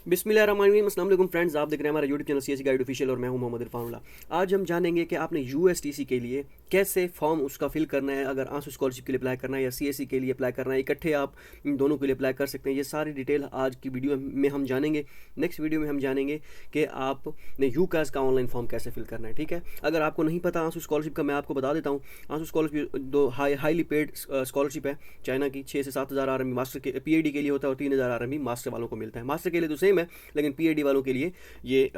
बिस्मिल्लाहिर्रहमानिर्रहीम, अस्सलाम वालेकुम फ्रेंड्स। आप देख रहे हैं हमारा YouTube channel CSC guide official और मैं हूं मोहम्मद इरफान। आज हम जानेंगे कि आपने यूएसटीसी के लिए कैसे फॉर्म उसका फिल करना है, अगर आंसू स्कॉलरशिप के लिए अप्लाई करना है या सीएससी के लिए अप्लाई करना है, इकट्ठे आप इन दोनों के लिए अप्लाई कर सकते हैं। ये सारी डिटेल आज की वीडियो में हम जानेंगे। नेक्स्ट वीडियो में हम जानेंगे कि आपने यूकास का ऑनलाइन फॉर्म कैसे फिल करना है। ठीक है, अगर आपको नहीं पता आंसू स्कॉलरशिप का, मैं आपको बता देता हूँ। आंसू स्कॉलरशिप दो हाईली पेड स्कॉलरशिप है चाइना की। 6 से 7 हज़ार RMB मास्टर के पीएडी के लिए होता है और 3,000 RMB मास्टर वालों को मिलता है। मास्टर के लिए तो सेम है, लेकिन पीएडी वालों के लिए ये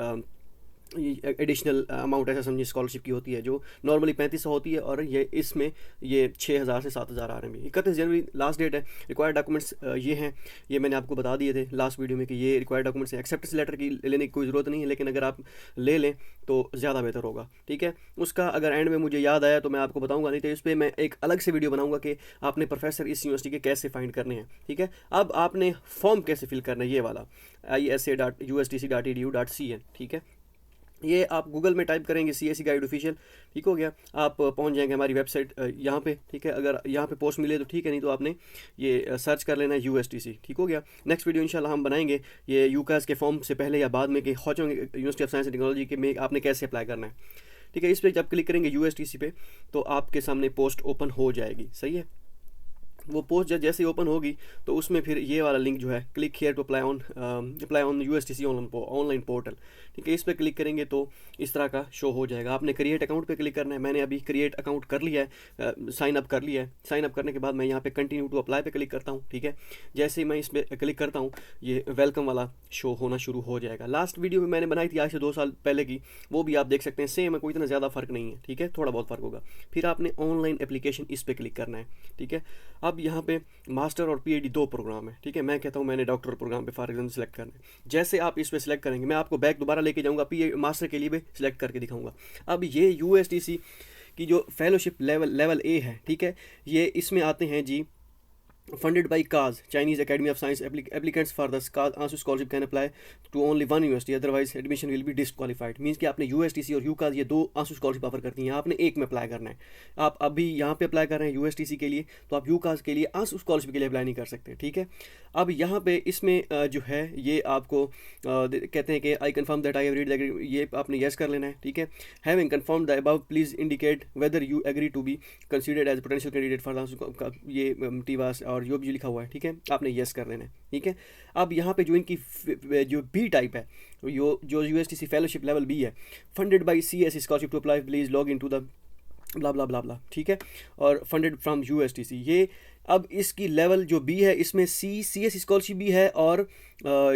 एडिशनल अमाउंट ऐसा समझिए स्कॉलरशिप की होती है, जो नॉर्मली 3500 होती है और ये इसमें ये 6000 से 7000 RMB। 31 जनवरी लास्ट डेट है। रिक्वायर्ड डॉक्यूमेंट्स ये हैं, ये मैंने आपको बता दिए थे लास्ट वीडियो में कि ये रिक्वायर्ड डॉक्यूमेंट्स हैं। एक्सेप्टेंस लेटर की लेने की कोई ज़रूरत नहीं है, लेकिन अगर आप ले लें तो ज़्यादा बेहतर होगा। ठीक है, उसका अगर एंड में मुझे याद आया तो मैं आपको बताऊंगा, नहीं तो इस पर मैं एक अलग से वीडियो बनाऊंगा कि आपने प्रोफेसर इस यूनिवर्सिटी के कैसे फाइंड करने हैं। ठीक है, अब आपने फॉर्म कैसे फिल करना है, ये वाला isa.ustc.edu.cn। ठीक है, ये आप गूगल में टाइप करेंगे सीएससी गाइड ऑफिशियल, ठीक हो गया, आप पहुंच जाएंगे हमारी वेबसाइट यहाँ पे। ठीक है, अगर यहाँ पे पोस्ट मिले तो ठीक है, नहीं तो आपने ये सर्च कर लेना है यूएसटीसी। ठीक हो गया। नेक्स्ट वीडियो इंशाल्लाह हम बनाएंगे ये यूकास के फॉर्म से पहले या बाद में कि होचोंग university of science and technology के में आपने कैसे अप्लाई करना है। ठीक है, इस पर जब क्लिक करेंगे यूएसटीसी पे तो आपके सामने पोस्ट ओपन हो जाएगी। सही है, वो पोस्ट जैसे ही ओपन होगी तो उसमें फिर ये वाला लिंक जो है, click here to apply on USTC online portal. ठीक है, इस पर क्लिक करेंगे तो इस तरह का शो हो जाएगा। आपने क्रिएट अकाउंट पे क्लिक करना है। मैंने अभी क्रिएट अकाउंट कर लिया है, साइन अप कर लिया है। साइन अप करने के बाद मैं यहाँ पे कंटिन्यू टू अप्लाई पे क्लिक करता हूँ। ठीक है, जैसे ही मैं इस पर क्लिक करता हूँ ये वेलकम वाला शो होना शुरू हो जाएगा। लास्ट वीडियो में मैंने बनाई थी आज से 2 साल पहले की, वो भी आप देख सकते हैं, सेम है, कोई इतना ज़्यादा फर्क नहीं है। ठीक है, थोड़ा बहुत फ़र्क होगा। फिर आपने ऑनलाइन एप्लीकेशन इस पर क्लिक करना है। ठीक है, अब यहाँ पे मास्टर और पीएचडी 2 प्रोग्राम है। ठीक है, मैं कहता हूँ मैंने डॉक्टर प्रोग्राम पे फॉर एग्जाम्पल सेलेक्ट करना है। जैसे आप इस पर सेलेक्ट करेंगे, मैं आपको बैक दोबारा लेके जाऊँगा, मास्टर के लिए भी सिलेक्ट करके दिखाऊंगा। अब ये यूएसटीसी की जो फेलोशिप लेवल ए है, ठीक है, ये इसमें आते हैं जी, funded by CAS, Chinese Academy of Science. Applicants for the CAS ASU scholarship can apply to only one university, otherwise admission will be disqualified. Means कि आपने USTC और UCAS ये 2 आंसू स्कॉलरशिप ऑफर करती हैं, आपने एक में अप्लाई करना है। आप अभी यहाँ पे अप्लाई कर रहे हैं USTC के लिए, तो आप UCAS के लिए आंसू स्कॉलरशिप के लिए अप्लाई नहीं कर सकते। ठीक है, अब यहाँ पे इसमें जो है ये आपको कहते हैं कि I confirm that I have read the, ये आपने येस कर लेना है। ठीक है, having confirm the above please indicate whether you agree to be considered as potential candidate for ये टीवास और जो भी लिखा हुआ है। ठीक है, आपने येस कर लेना है। ठीक है, अब यहाँ पे जो इनकी जो बी टाइप है, जो यूएसटीसी फेलोशिप लेवल बी है, funded by CS scholarship to apply please log in to the blah blah blah blah. ठीक है, और फंडेड फ्रॉम यूएसटीसी। ये अब इसकी लेवल जो बी है, इसमें सीएस स्कॉलरशिप भी है और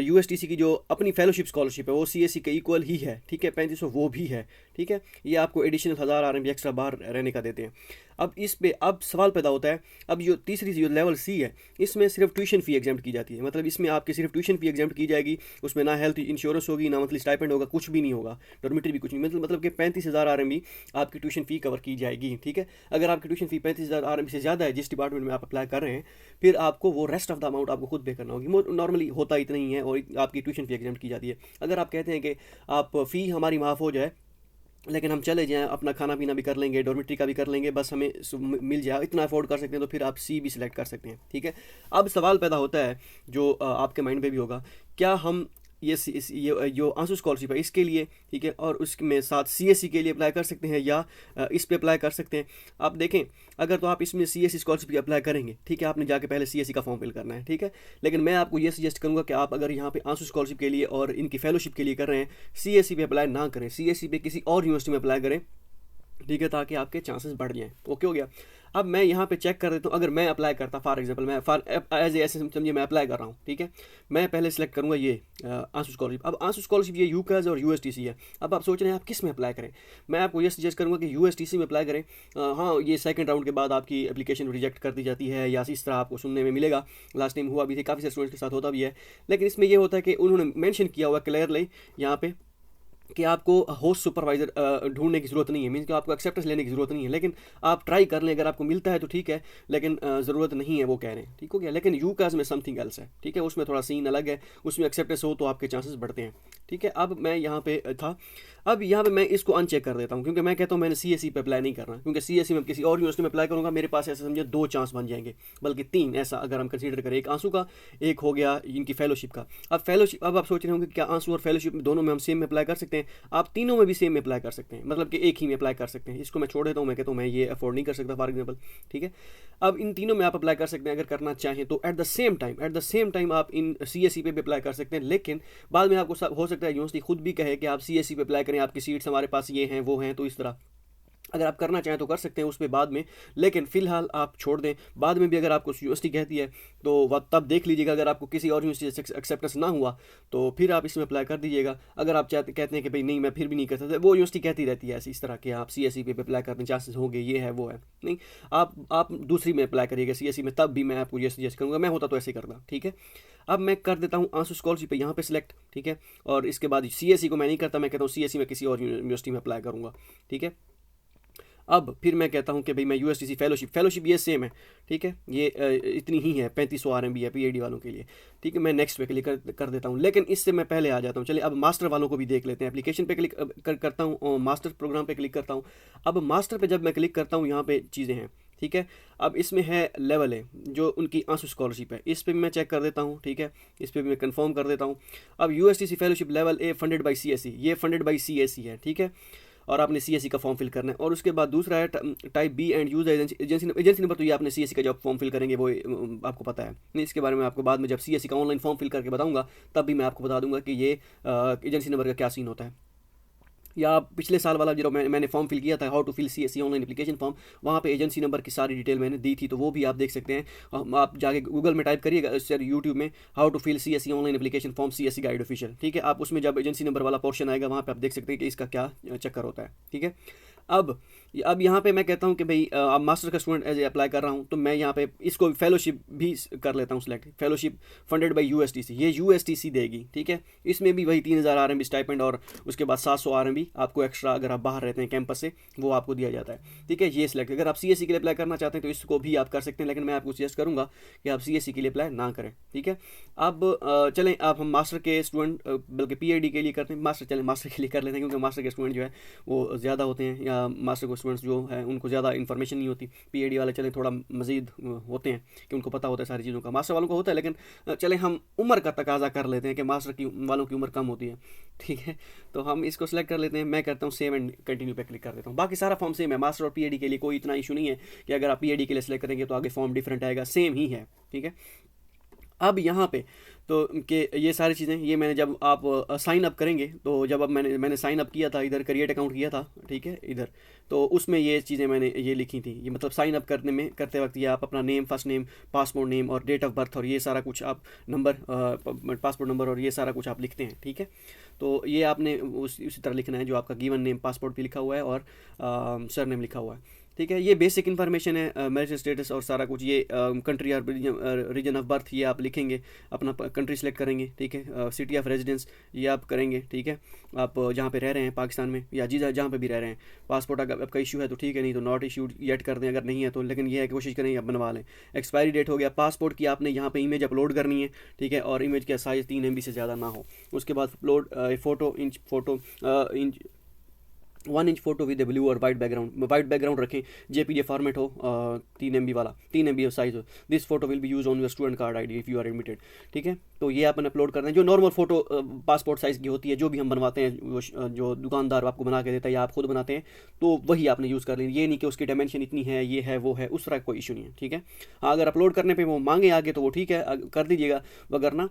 यूएसटीसी की जो अपनी फेलोशिप स्कॉलरशिप है वो सीएससी के इक्वल ही है। ठीक है, 3500 वो भी है। ठीक है, ये आपको एडिशनल 1000 RMB एक्स्ट्रा बाहर रहने का देते हैं। अब इस पे अब सवाल पैदा होता है, अब जो तीसरी जो लेवल सी है, इसमें सिर्फ ट्यूशन फ़ी एग्जाम्प्ट की जाती है। मतलब इसमें आपकी सिर्फ ट्यूशन फ़ी एग्जाम्प्ट की जाएगी, उसमें ना हेल्थ इंश्योरेंस होगी, ना मंथली स्टाइपेंड होगा, कुछ भी नहीं होगा, डॉर्मेटरी भी कुछ नहीं। मतलब कि 35,000 RMB आपकी ट्यूशन फ़ी कवर की जाएगी। ठीक है, अगर आपकी ट्यूशन फ़ी 35,000 RMB से ज़्यादा है जिस डिपार्टमेंट में आप अप्लाई कर रहे हैं, फिर आपको वो रेस्ट ऑफ द अमाउंट आपको खुद पे करना होगी। नॉर्मली होता इतना ही है और आपकी ट्यूशन फ़ी एग्जाम्प्ट की जाती है। अगर आप कहते हैं कि आप फ़ी हमारी माफ़ हो जाए, लेकिन हम चले जाएँ, अपना खाना पीना भी कर लेंगे, डॉर्मेटरी का भी कर लेंगे, बस हमें मिल जाए, इतना अफोर्ड कर सकते हैं, तो फिर आप सी भी सिलेक्ट कर सकते हैं। ठीक है, अब सवाल पैदा होता है जो आपके माइंड में भी होगा, क्या हम ये जो आंसू स्कॉलरशिप है इसके लिए, ठीक है, और उसमें साथ सीएससी के लिए अप्लाई कर सकते हैं या इस पे अप्लाई कर सकते हैं। आप देखें, अगर तो आप इसमें सीएससी स्कॉलरशिप की अप्लाई करेंगे, ठीक है, आपने जाके पहले सीएससी का फॉर्म फिल करना है। ठीक है, लेकिन मैं आपको ये सजेस्ट करूंगा कि आप अगर यहाँ पे आंसू स्कॉलरशिप के लिए और इनकी फेलोशिप के लिए कर रहे हैं, सीएससी पे अप्लाई ना करें, सीएससी पे किसी और यूनिवर्सिटी में अप्लाई करें। ठीक है, ताकि आपके चांसेस बढ़ जाएँ। ओके हो गया। अब मैं यहाँ पे चेक कर देता हूँ, अगर मैं अप्लाई करता, फॉर एग्जांपल मैं एज ऐसे समझिए मैं अप्लाई कर रहा हूँ। ठीक है, मैं पहले सेलेक्ट करूँगा ये आंसू स्कॉलरशिप। अब आंसू स्कॉलरशिप ये यूकास और यूएसटीसी है। अब आप सोच रहे हैं आप किस में अप्लाई करें, मैं आपको ये सजेस्ट करूँगा कि यूएसटीसी में अप्लाई करें। हाँ, ये सेकंड राउंड के बाद आपकी एप्लीकेशन रिजेक्ट कर दी जाती है या इस तरह आपको सुनने में मिलेगा। लास्ट टाइम हुआ भी थे, काफ़ी सारे स्टूडेंट्स के साथ होता भी है। लेकिन इसमें ये होता है कि उन्होंने मैंशन किया हुआ क्लियरली यहाँ पे कि आपको होस्ट सुपरवाइज़र ढूंढने की ज़रूरत नहीं है, मीन्स कि आपको एक्सेप्टेंस लेने की ज़रूरत नहीं है। लेकिन आप ट्राई कर लें, अगर आपको मिलता है तो ठीक है, लेकिन ज़रूरत नहीं है, वो कह रहे हैं। ठीक हो गया, लेकिन यूकास में समथिंग एल्स है। ठीक है, उसमें थोड़ा सीन अलग है, उसमें एक्सेप्टेंस हो तो आपके चांसेस बढ़ते हैं। ठीक है। अब मैं यहाँ पे था, अब यहाँ पे मैं इसको अनचेक कर देता हूँ, क्योंकि मैं कहता हूँ मैंने सीएसई पे अप्लाई नहीं करना, क्योंकि सीएसई में किसी और यूनिवर्सिटी में अप्लाई करूँगा मेरे पास ऐसा समझे 2 चांस बन जाएंगे, बल्कि 3 ऐसा अगर हम कंसीडर करें, एक आंसू का, एक हो गया इनकी फेलोशिप का। अब फेलोशिप, अब आप सोच रहे होंगे क्या आंसू और फेलोशिप दोनों में हम सेम में अप्लाई कर सकते हैं? आप तीनों में भी सेम में अप्लाई कर सकते हैं, मतलब कि एक ही में अप्लाई कर सकते हैं। इसको मैं छोड़ देता हूँ, मैं कहता हूँ मैं ये अफोर्ड नहीं कर सकता फॉर एग्जाम्पल, ठीक है। अब इन तीनों में आप अप्लाई कर सकते हैं अगर करना चाहें तो। एट द सेम टाइम आप इन सीएसई पे भी अप्लाई कर सकते हैं, लेकिन बाद में आपको हो सकता है यूनिवर्सिटी खुद भी कहे कि आप सीएसई पे अप्लाई करें, आपकी सीट्स हमारे पास ये हैं वो हैं, तो इस तरह अगर आप करना चाहें तो कर सकते हैं उस पर बाद में, लेकिन फिलहाल आप छोड़ दें। बाद में भी अगर आपको यूनिवर्सिटी कहती है तो वह तब देख लीजिएगा, अगर आपको किसी और यूनिवर्सिटी से एक्सेप्टेंस ना हुआ तो फिर आप इसमें अप्लाई कर दीजिएगा। अगर आप कहते हैं कि भाई नहीं मैं फिर भी नहीं कर सकता, वो यूनिवर्सिटी कहती रहती है ऐसी इस तरह के आप सीएसई पे अप्लाई करने चांसेस होंगे, ये है वो है, नहीं आप दूसरी में अप्लाई करिएगा सीएसई में, तब भी मैं आपको ये सजेस्ट करूँगा, मैं होता तो ऐसे ही करता, ठीक है। अब मैं कर देता हूँ आंसू स्कॉलरशिप पे यहाँ पे सिलेक्ट, ठीक है। और इसके बाद सीएसई को मैं नहीं करता, मैं कहता हूँ सीएसई में किसी और यूनिवर्सिटी में अप्लाई करूँगा, ठीक है। अब फिर मैं कहता हूँ कि भाई मैं यूएसटीसी फेलोशिप ये सेम है, ठीक है, ये इतनी ही है, 3500 RMB है पीएडी वालों के लिए, ठीक है। मैं नेक्स्ट पे क्लिक कर देता हूँ, लेकिन इससे मैं पहले आ जाता हूँ। चलिए अब मास्टर वालों को भी देख लेते हैं। एप्लीकेशन पे क्लिक करता हूँ और मास्टर प्रोग्राम पे क्लिक करता हूँ। अब मास्टर पे जब मैं क्लिक करता हूँ यहाँ पे चीज़ें हैं, ठीक है। अब इसमें है लेवल है जो उनकी आंसू स्कॉलरशिप है, इस पर भी मैं चेक कर देता हूँ, ठीक है। इस पर भी मैं कंफर्म कर देता हूँ। अब USTC fellowship level A funded by CSE, ये फंडेड बाई सीएसई है, ठीक है। और आपने सीएसई का फॉर्म फिल करना है। और उसके बाद दूसरा है type B and use agency number, तो ये आपने सीएसई का जब फॉर्म फिल करेंगे वो आपको पता है, नहीं इसके बारे में आपको बाद में जब सीएसई का ऑनलाइन फॉर्म फिल करके बताऊंगा तब भी मैं आपको बता दूंगा कि ये एजेंसी नंबर का क्या सीन होता है। या पिछले साल वाला जो मैंने फॉर्म फिल किया था, how to fill CSE online application form, वहाँ पे एजेंसी नंबर की सारी डिटेल मैंने दी थी, तो वो भी आप देख सकते हैं। आप जाके गूगल में टाइप करिएगा, सर यूट्यूब में, how to fill CSE online application form CSE guide official, ठीक है। आप उसमें जब एजेंसी नंबर वाला पोर्शन आएगा वहाँ पे आप देख सकते हैं कि इसका क्या चक्कर होता है, ठीक है। अब यहाँ पे मैं कहता हूँ कि भाई अब मास्टर का स्टूडेंट एज ए अप्लाई कर रहा हूँ, तो मैं यहाँ पे इसको फेलोशिप भी कर लेता हूँ select. Fellowship funded by USTC, ये यूएसटीसी देगी, ठीक है। इसमें भी वही 3000 RMB स्टाइपेंड और उसके बाद 700 RMB आपको एक्स्ट्रा, अगर आप बाहर रहते हैं कैंपस से, वो आपको दिया जाता है, ठीक है। ये सिलेक्ट, अगर आप सीएसई के लिए अप्लाई करना चाहते हैं तो इसको भी आप कर सकते हैं, लेकिन मैं आपको सजेस्ट करूँगा कि आप सीएसई के लिए अप्लाई ना करें, ठीक है। अब चलें आप हम मास्टर के स्टूडेंट, बल्कि पीएचडी के लिए करते हैं, मास्टर के लिए कर लेते हैं, क्योंकि मास्टर के स्टूडेंट जो है वो ज़्यादा होते हैं, या मास्टर को स्टूडेंट्स जो है उनको ज़्यादा इन्फॉर्मेशन नहीं होती। पीएचडी वाले चलें थोड़ा मजीद होते हैं कि उनको पता होता है सारी चीज़ों का, मास्टर वालों को होता है, लेकिन चलें हम उम्र का तकाजा कर लेते हैं कि मास्टर की वालों की उम्र कम होती है, ठीक है। तो हम इसको सेलेक्ट कर लेते हैं। मैं करता हूँ सेव एंड कंटिन्यू पे क्लिक कर देता हूँ। बाकी सारा फॉर्म सेम है, मास्टर और पीएचडी के लिए कोई इतना इशू नहीं है कि अगर आप पीएचडी के लिए सेलेक्ट करेंगे तो आगे फॉर्म डिफरेंट आएगा, सेम ही है, ठीक है। अब यहाँ पे तो कि ये सारी चीज़ें, ये मैंने जब आप साइन अप करेंगे, तो जब अब मैंने साइन अप किया था, इधर क्रिएट अकाउंट किया था, ठीक है, इधर तो उसमें ये चीज़ें मैंने ये लिखी थी। ये मतलब साइन अप करते वक्त ये आप अपना name, first name, passport name और डेट ऑफ बर्थ और ये सारा कुछ आप नंबर, पासपोर्ट नंबर और ये सारा कुछ आप लिखते हैं, ठीक है। तो ये आपने उसी तरह लिखना है जो आपका गिवन नेम पासपोर्ट पे लिखा हुआ है और सर नेम लिखा हुआ है, ठीक है। ये बेसिक इन्फॉर्मेशन है, मैरिज स्टेटस और सारा कुछ। ये कंट्री और रीजन ऑफ बर्थ ये आप लिखेंगे, अपना कंट्री सेलेक्ट करेंगे, ठीक है। सिटी ऑफ रेजिडेंस ये आप करेंगे, ठीक है। आप जहाँ पे रह रहे हैं पाकिस्तान में या जहाँ पे भी रह रहे हैं। पासपोर्ट अगर आपका इशू है तो ठीक है, नहीं तो नॉट इशूड येट कर दें, अगर नहीं है तो, लेकिन ये है कोशिश करें आप बनवा लें। एक्सपायरी डेट हो गया पासपोर्ट की, आपने यहाँ पे इमेज अपलोड करनी है, ठीक है, और इमेज का साइज़ 3 MB से ज़्यादा ना हो। उसके बाद upload photo 1 inch photo with blue और वाइट बैकग्राउंड रखें, JPG फॉर्मेट हो, 3 MB वाला, 3 MB साइज हो। This photo will be use on your student card ID if you are admitted, ठीक है। तो ये अपन अपलोड कर दें, जो नॉर्मल फोटो पासपोर्ट साइज़ की होती है, जो भी हम बनवाते हैं, वो जो दुकानदार आपको बना के देता है या आप खुद बनाते हैं, तो वही आपने यूज़ कर लें। ये नहीं कि उसकी डायमेंशन इतनी है, ये है वो है, उस तरह कोई इशू नहीं है, ठीक है। हाँ, अगर अपलोड करने पर वो मांगे आगे तो वो ठीक है, कर दीजिएगा, वगरना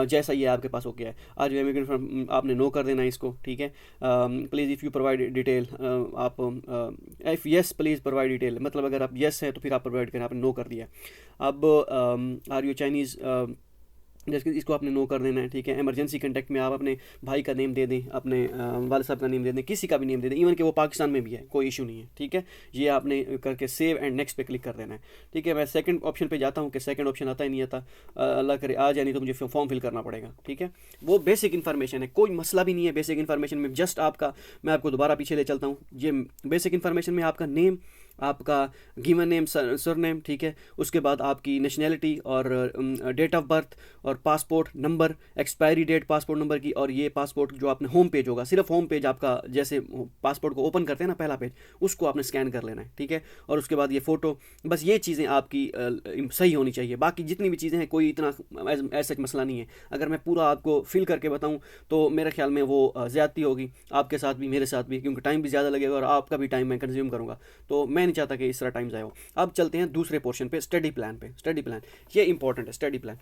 जैसा ये आपके पास हो गया है। आज इमिग्रेंट आपने नो कर देना है इसको, ठीक है। Please if you provide detail, आप if yes please provide detail, मतलब अगर आप येस है तो फिर आप प्रोवाइड करें, आपने नो कर दिया। अब आर यू चाइनीज़, जैसे इसको आपने नो कर देना है, ठीक है। इमरजेंसी कॉन्टैक्ट में आप अपने भाई का नेम दे दें, अपने वाले साहब का नेम दे दें, किसी का भी नेम दे दें, इवन कि वो पाकिस्तान में भी है, कोई इशू नहीं है, ठीक है। ये आपने करके सेव एंड नेक्स्ट पे क्लिक कर देना है, ठीक है। मैं सेकंड ऑप्शन पे जाता हूँ कि सेकंड ऑप्शन आता ही नहीं आता, अल्लाह करे आ जाए, नहीं तो मुझे फॉर्म फिल करना पड़ेगा, ठीक है। वो बेसिक इन्फॉर्मेशन है, कोई मसला भी नहीं है बेसिक इन्फॉर्मेशन में। जस्ट आपका, मैं आपको दोबारा पीछे ले चलता हूँ, ये बेसिक इन्फॉर्मेशन में आपका नेम, आपका गिवन नेम, सरनेम, ठीक है, उसके बाद आपकी नेशनैलिटी और डेट ऑफ बर्थ और passport number, expiry date passport number की, और ये पासपोर्ट जो आपने होम पेज होगा, सिर्फ होम पेज आपका, जैसे पासपोर्ट को ओपन करते हैं ना पहला पेज, उसको आपने स्कैन कर लेना है, ठीक है, और उसके बाद ये फ़ोटो, बस ये चीज़ें आपकी सही होनी चाहिए। बाकी जितनी भी चीज़ें हैं कोई इतना ऐसा मसला नहीं है। अगर मैं पूरा आपको फिल करके बताऊँ तो मेरे ख्याल में वो ज़्यादती होगी आपके साथ भी मेरे साथ भी, क्योंकि टाइम भी ज़्यादा लगेगा और आपका भी टाइम मैं कंज्यूम करूँगा, तो मैं नहीं चाहता कि इस तरह टाइम ज़ाया हो। अब चलते हैं दूसरे पोर्शन पे, स्टडी प्लान पे। स्टडी प्लान ये इंपॉर्टेंट है, स्टडी प्लान।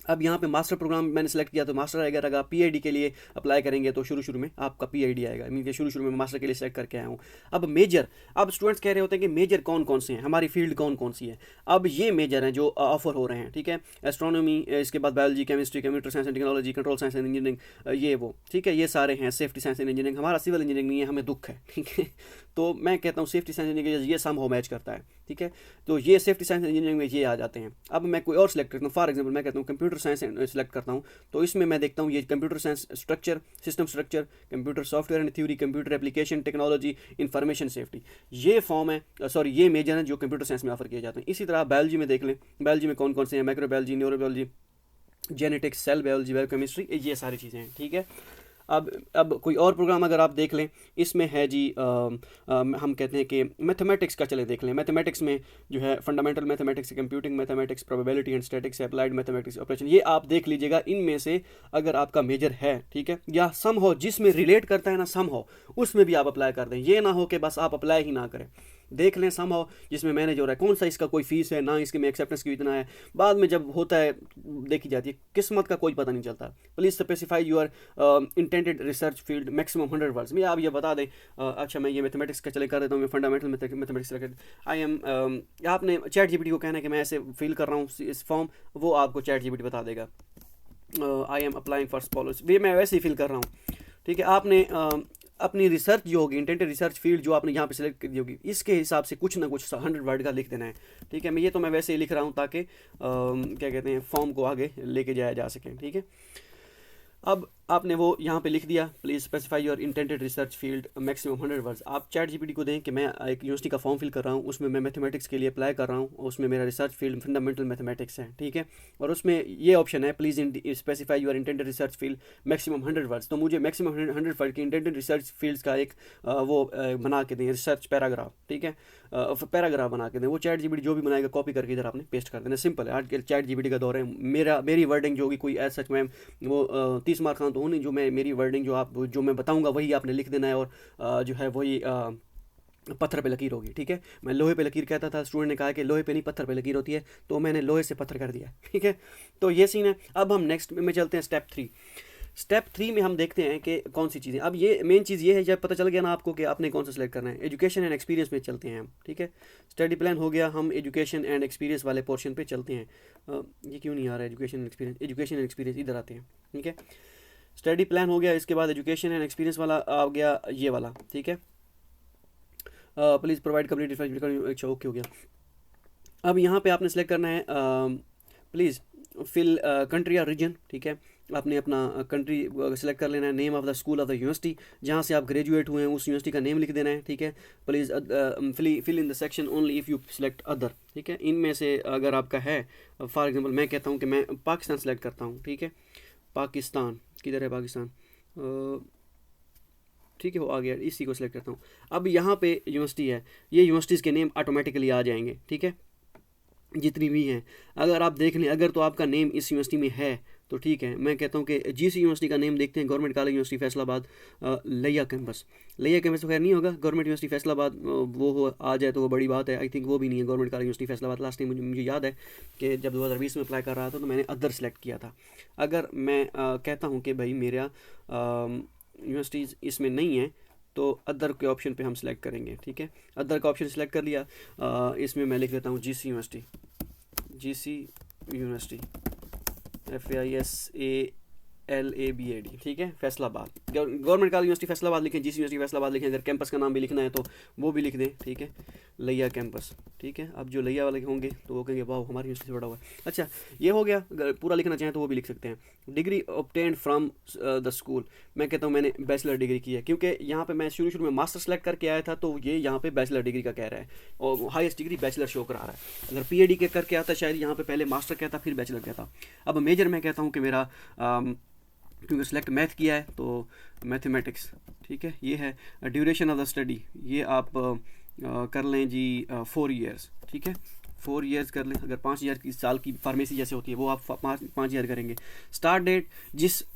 अब यहाँ पे मास्टर प्रोग्राम मैंने सेलेक्ट किया तो मास्टर आएगा। अगर आप पीआईडी के लिए अप्लाई करेंगे तो शुरू में आपका पीआईडी आएगा, मीन कि शुरू में मैं मास्टर के लिए सेलेक्ट करके आया हूँ। अब मेजर, अब स्टूडेंट्स कह रहे होते हैं कि मेजर कौन कौन से हैं, हमारी फील्ड कौन कौन सी है। अब ये मेजर हैं जो ऑफर हो रहे हैं, ठीक है, एस्ट्रोनॉमी, इसके बाद biology, chemistry, computer science and technology, control science and engineering, ये वो, ठीक है, ये सारे हैं। सेफ्टी साइंस एंड इंजीनियरिंग, हमारा सिविल इंजीनियरिंग नहीं है, हमें दुख है, ठीक है, तो मैं कहता हूँ सेफ्टी साइंस इंजीनियरिंग ये सम हो मैच करता है, ठीक है, तो ये सेफ्टी साइंस इंजीनियरिंग में ये आ जाते हैं। अब मैं कोई और सिलेक्ट करता हूँ, फॉर एग्जांपल मैं कहता हूँ कंप्यूटर साइंस सेलेक्ट करता हूँ, तो इसमें मैं देखता हूँ ये computer science structure, system structure, computer software and theory, computer application technology, information safety, ये फॉर्म है, सॉरी ये मेजर हैं जो कंप्यूटर साइंस में ऑफर किए जाते हैं। इसी तरह बायोलॉजी में देख लें, बायोलॉजी में कौन कौन से हैं, microbiology, neurobiology, genetics, cell biology, biochemistry, ये सारी चीज़ें हैं, ठीक है। अब कोई और प्रोग्राम अगर आप देख लें, इसमें है जी हम कहते हैं कि मैथमेटिक्स का चले देख लें। मैथमेटिक्स में जो है fundamental mathematics, computing mathematics, probability and statics, applied mathematics, operation, ये आप देख लीजिएगा। इनमें से अगर आपका मेजर है, ठीक है, या सम हो जिसमें रिलेट करता है ना, सम हो उसमें भी आप अप्लाई कर दें। ये ना हो कि बस आप अप्लाई ही ना करें, देख लें सम हो जिसमें मैनेज हो रहा है, कौन सा इसका कोई फीस है ना, इसके में एक्सेप्टेंस क्यों इतना है, बाद में जब होता है देखी जाती है, किस्मत का कोई पता नहीं चलता। Please specify your intended research field maximum 100 words में। आप ये बता दें, अच्छा मैं ये मैथमेटिक्स का चले कर देता हूँ, मैं फंडामेंटल मैथमेटिक्स आई एम, आपने चैट जीपीटी को कहना है कि मैं ऐसे फील कर रहा हूँ इस फॉर्म, वो आपको चैट जीपीटी बता देगा। I am applying for scholars, ये मैं वैसे ही फील कर रहा हूँ, ठीक है। आपने अपनी रिसर्च जो होगी, इंटेंडेड रिसर्च फील्ड जो आपने यहाँ पे सिलेक्ट की होगी, इसके हिसाब से कुछ ना कुछ 100 वर्ड का लिख देना है, ठीक है। मैं ये तो मैं वैसे ही लिख रहा हूँ ताकि क्या कहते हैं फॉर्म को आगे लेके जाया जा सके, ठीक है। अब आपने वो यहाँ पे लिख दिया, please specify your intended research field maximum 100 words. आप चैट जीपीटी को दें कि मैं एक यूनिवर्सिटी का फॉर्म फिल कर रहा हूँ, उसमें मैं मैथमेटिक्स के लिए अप्लाई कर रहा हूँ, उसमें मेरा रिसर्च फील्ड फंडामेंटल मैथमेटिक्स है, ठीक है, और उसमें ये ऑप्शन है please specify your intended research field maximum 100 words. तो मुझे मैक्सिमम 100 वर्ड की इंटेंडेड रिसर्च फील्ड्स का एक वो बना के दें, रिसर्च पैराग्राफ, ठीक है, पैराग्राफ बना के दें। वो चैट जीपीटी जो भी बनाएगा कॉपी करके इधर आपने पेस्ट कर देना, सिंपल है। आज के चैट जीपीटी का दौर है, मेरी वर्डिंग जो होगी कोई ऐसा सच में वो 30 मार्क तो हो नहीं, जो मैं मेरी वर्डिंग जो मैं बताऊंगा वही आपने लिख देना है, और जो है वही पत्थर पे लकीर होगी, ठीक है। मैं लोहे पे लकीर कहता था, स्टूडेंट ने कहा कि लोहे पे नहीं पत्थर पे लकीर होती है, तो मैंने लोहे से पत्थर कर दिया, ठीक है। तो ये सीन है। अब हम नेक्स्ट में चलते हैं स्टेप 3। स्टेप 3 में हम देखते हैं कि कौन सी चीज़ें। अब ये मेन चीज़ ये है, जब पता चल गया ना आपको कि आपने कौन सा सेलेक्ट करना है, एजुकेशन एंड एक्सपीरियंस में चलते हैं हम, ठीक है। स्टडी प्लान हो गया, हम एजुकेशन एंड एक्सपीरियंस वाले पोर्शन पे चलते हैं। ये क्यों नहीं आ रहा है education and experience, education and experience इधर आते हैं, ठीक है। स्टडी प्लान हो गया, इसके बाद एजुकेशन एंड एक्सपीरियंस वाला आ गया, ये वाला, ठीक है। प्लीज़ प्रोवाइड कंप्लीट, अच्छा ओके हो गया। अब यहाँ पे आपने सेलेक्ट करना है प्लीज़ फिल कंट्री या रीजन, ठीक है। आपने अपना कंट्री सेलेक्ट कर लेना है, name of the school of the university जहाँ से आप ग्रेजुएट हुए हैं उस यूनिवर्सिटी का नेम लिख देना है, ठीक है। Please fill in the section only if you select other, ठीक है। इनमें से अगर आपका है, फॉर एग्जांपल मैं कहता हूँ कि मैं पाकिस्तान सेलेक्ट करता हूँ, ठीक है। पाकिस्तान किधर है, पाकिस्तान, ठीक है, वो आ गया, इसी को सिलेक्ट करता हूँ। अब यहाँ पे यूनिवर्सिटी है, ये यूनिवर्सिटीज़ के नेम ऑटोमेटिकली आ जाएंगे, ठीक है, जितनी भी हैं। अगर आप देख लें, अगर तो आपका नेम इस यूनिवर्सिटी में है तो ठीक है। मैं कहता हूँ कि जीसी यूनिवर्सिटी का नेम देखते हैं, गवर्नमेंट कॉलेज यूनिवर्सिटी फैसलाबाद, लिया कैंपस। लिया कैंपस तो खैर नहीं होगा, गवर्नमेंट यूनिवर्सिटी फैसलाबाद वो हो आ जाए तो वो बड़ी बात है। आई थिंक वो भी नहीं है government college university Faisalabad. Last time मुझे याद है कि जब 2020 में अप्लाई कर रहा था तो मैंने अदर सेलेक्ट किया था। अगर मैं कहता हूँ कि भाई मेरा यूनिवर्सिटीज़ इसमें नहीं है तो अदर के ऑप्शन पे हम सेलेक्ट करेंगे, ठीक है। अदर का ऑप्शन सेलेक्ट कर लिया, इसमें मैं लिख देता हूँ GC university, GC university, FAISA FASLABAD, ठीक है, Faisalabad. Government college university Faisalabad लिखें, जिस यूनिवर्सिटी फैसलाबाद लिखें। अगर कैंपस का नाम भी लिखना है तो वो भी लिख दें, ठीक है, लिया कैंपस, ठीक है। अब जो लिया वाले होंगे तो वो कहेंगे वाह हमारी यूनिवर्सिटी से बड़ा हुआ है। अच्छा, ये हो गया। अगर पूरा लिखना चाहें तो वो भी लिख सकते हैं। Degree obtained from the school, मैं कहता हूँ मैंने बैचलर डिग्री की है, क्योंकि यहाँ पे मैं शुरू में मास्टर सेलेक्ट करके आया था, तो ये यहाँ पे बैचलर डिग्री का कह रहा है और हाईएस्ट डिग्री बैचलर शो करा रहा है। अगर PhD के करके आता शायद यहाँ पे पहले मास्टर कहता फिर बैचलर कहता। अब मेजर मैं कहता हूँ कि मेरा क्योंकि सिलेक्ट मैथ किया है तो मैथमेटिक्स, ठीक है। ये है ड्यूरेशन ऑफ द स्टडी, ये आप कर लें जी 4 ईयर्स, ठीक है, 4 ईयर्स कर लें। अगर 5 ईयर की साल की फार्मेसी जैसे होती है वो आप 5 ईयर करेंगे। स्टार्ट डेट,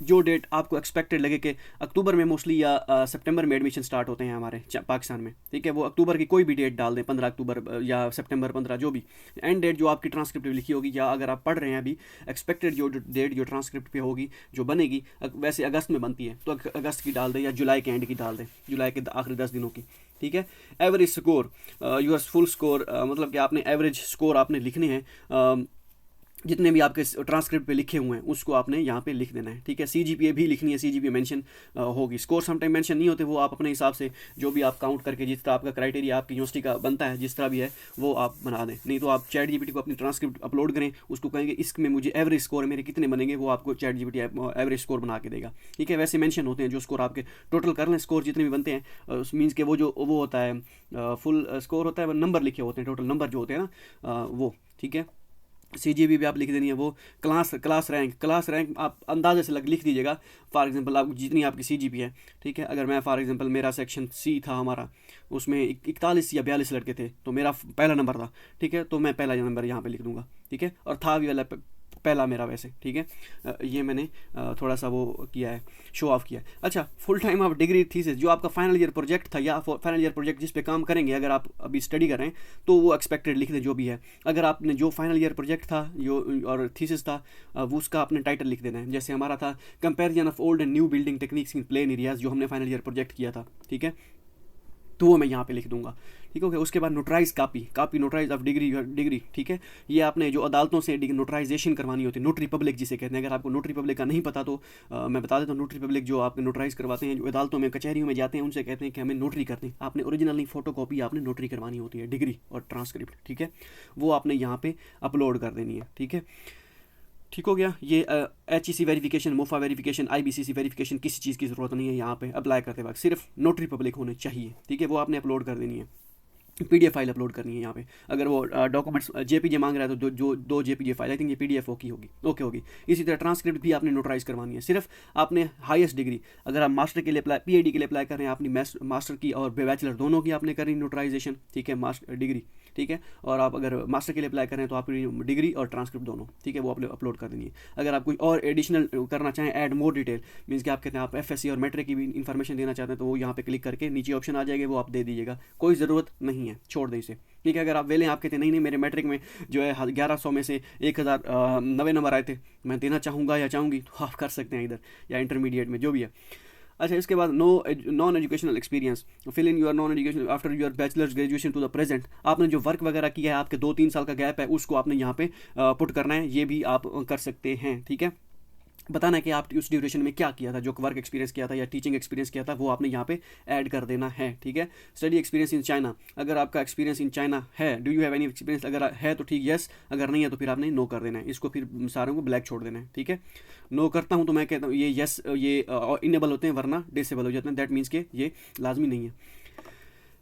जो डेट आपको एक्सपेक्टेड लगे कि अक्टूबर में मोस्टली या सितंबर में एडमिशन स्टार्ट होते हैं हमारे पाकिस्तान में, ठीक है, वो अक्टूबर की कोई भी डेट डाल दें, 15 अक्टूबर या सितंबर 15, जो भी एंड डेट जो आपकी ट्रांसक्रिप्ट लिखी होगी, या अगर आप पढ़ रहे हैं अभी, एक्सपेक्टेड जो डेट जो ट्रांसक्रिप्ट पे होगी जो बनेगी, वैसे अगस्त में बनती है तो अगस्त की डाल दें या जुलाई के एंड की डाल दें, जुलाई के आखिरी 10 दिनों की, ठीक है। Average score, your full score, मतलब कि आपने एवरेज स्कोर आपने लिखने हैं, जितने भी आपके ट्रांसक्रिप्ट पे लिखे हुए हैं उसको आपने यहाँ पे लिख देना है, ठीक है। CGPA भी लिखनी है, CGPA मेंशन होगी। स्कोर समटाइम मेंशन नहीं होते, वो आप अपने हिसाब से जो भी आप काउंट करके जिस तरह आपका क्राइटेरिया आपकी यूनिवर्सिटी का बनता है, जिस तरह भी है वो आप बना दें। नहीं तो आप ChatGPT को अपनी ट्रांसक्रिप्ट अपलोड करें, उसको कहेंगे इसमें मुझे एवरेज स्कोर मेरे कितने बनेंगे, वो आपको ChatGPT एवरेज स्कोर बना के देगा, ठीक है। वैसे मेंशन होते हैं जो स्कोर आपके टोटल कर लें, स्कोर जितने भी बनते हैं, मीन्स के वो होता है फुल स्कोर होता है, नंबर लिखे होते हैं, टोटल नंबर जो होते हैं ना वो, ठीक है। CGPA भी आप लिख देनी है, वो क्लास रैंक आप अंदाजे से लिख दीजिएगा। फॉर एग्जांपल आप जितनी आपकी CGPA है, ठीक है, अगर मैं फॉर एग्जांपल मेरा सेक्शन C था हमारा, उसमें 41 या 42 लड़के थे तो मेरा पहला नंबर था, ठीक है, तो मैं पहला नंबर यहाँ पे लिख दूंगा, ठीक है। और था भी वाला पहला मेरा वैसे, ठीक है। ये मैंने थोड़ा सा वो किया है, शो ऑफ किया है। अच्छा, full time of degree thesis, जो आपका फाइनल ईयर प्रोजेक्ट था या फाइनल ईयर प्रोजेक्ट जिस पे काम करेंगे, अगर आप अभी स्टडी कर रहे हैं तो वो एक्सपेक्टेड लिख दें जो भी है। अगर आपने जो फाइनल ईयर प्रोजेक्ट था जो और थीसिस था, वो उसका आपने टाइटल लिख देना है। जैसे हमारा था comparison of old and new building techniques in plain areas, जो हमने फाइनल ईयर प्रोजेक्ट किया था, ठीक है, तो वो मैं यहाँ पे लिख दूंगा, ठीक है। उसके बाद notarize copy notarize of degree, ठीक है। ये आपने जो अदालतों से नोटराइजेशन करवानी होती है, नोटरी पब्लिक जिसे कहते हैं। अगर आपको नोटरी पब्लिक का नहीं पता तो मैं बता देता हूँ। नोटरी पब्लिक जो आपने नोटराइज करवाते हैं, जो अदालतों में कचहरियों में जाते हैं, उनसे कहते हैं कि हमें नोटरी करते हैं। आपने ओरिजिनल नहीं, फोटो कॉपी आपने नोटरी करवानी होती है, डिग्री और ट्रांसक्रिप्ट, ठीक है, वो आपने यहाँ पे अपलोड कर देनी है, ठीक है। ठीक हो गया। ये HEC verification, MOFA verification, IBCC verification, किसी चीज़ की ज़रूरत नहीं है यहाँ पे अप्लाई करते वक्त, सिर्फ नोटरी पब्लिक होने चाहिए, ठीक है, वो आपने अपलोड कर देनी है। PDF फाइल अपलोड करनी है यहाँ पे। अगर वो डॉक्यूमेंट्स JPG मांग रहा है तो दो JPG फाइल, आई थिंक ये PDF ओके होगी। इसी तरह ट्रांसक्रिप्ट भी आपने नोटराइज करवानी है। सिर्फ आपने हाईएस्ट डिग्री, अगर आप मास्टर के लिए PhD के लिए अप्लाई कर रहे हैं, अपनी मास्टर की और बैचलर दोनों की आपने करनी नोटराइजेशन, ठीक है, मास्टर डिग्री, ठीक है। और आप अगर मास्टर के लिए अप्लाई करें तो आपकी डिग्री और ट्रांसक्रिप्ट दोनों, ठीक है, वो आप अपलोड कर देनी है। अगर आप कोई और एडिशनल करना चाहें, ऐड मोर डिटेल, मीन्स कि आप कहते हैं आप FSC और मैट्रिक की भी इन्फॉर्मेशन देना चाहते हैं, तो वो यहाँ पे क्लिक करके नीचे ऑप्शन आ जाएगा, वो आप दे दीजिएगा। कोई ज़रूरत नहीं है, छोड़ दें इसे, ठीक है। अगर आप वेले आप कहते हैं नहीं मेरे मैट्रिक में जो है 1100 में से 1090 नंबर आए थे, मैं देना चाहूँगा या चाहूँगी, तो आप कर सकते हैं इधर, या इंटरमीडिएट में जो भी है। अच्छा, इसके बाद non educational experience, fill in your non education after your bachelors graduation to the present. आपने जो वर्क वगैरह किया है, आपके 2-3 साल का गैप है, उसको आपने यहाँ पे पुट करना है, ये भी आप कर सकते हैं, ठीक है। बताना है कि आप उस ड्यूरेशन में क्या किया था, जो वर्क एक्सपीरियंस किया था या टीचिंग एक्सपीरियंस किया था, वो आपने यहाँ पे ऐड कर देना है, ठीक है। स्टडी एक्सपीरियंस इन चाइना, अगर आपका एक्सपीरियंस इन चाइना है, do you have any experience, अगर है तो ठीक, यस, अगर नहीं है तो फिर आपने नो कर देना है, इसको फिर सारों को ब्लैक छोड़ देना है, ठीक है। नो करता हूँ तो मैं कहता हूँ ये यस, ये इनेबल होते हैं, वरना डिसेबल हो जाते हैं, दैट मीन्स के ये लाजमी नहीं है।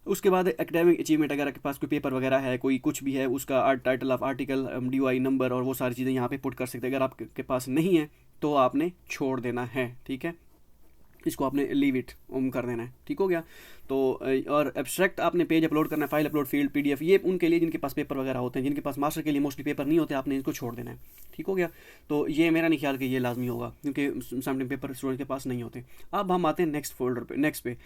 उसके बाद एकेडमिक अचीवमेंट, अगर आपके पास कोई पेपर वगैरह है, कोई कुछ भी है, उसका title of article, DOI number और वो सारी चीज़ें यहाँ पे पुट कर सकते हैं। अगर आपके पास नहीं है तो आपने छोड़ देना है, ठीक है, इसको आपने लीव इट कर देना है, ठीक हो गया। तो और एब्स्ट्रैक्ट आपने पेज अपलोड करना है, फाइल अपलोड फील्ड PDF, ये उनके लिए जिनके पास पेपर वगैरह होते हैं, जिनके पास मास्टर के लिए मोस्टली पेपर नहीं होते, आपने इनको छोड़ देना है, ठीक हो गया। तो ये मेरा नहीं ख्याल कि ये लाजमी होगा, क्योंकि समटाइम पेपर स्टूडेंट के पास नहीं होते। अब हम आते हैं नेक्स्ट फोल्डर पे, नेक्स्ट पे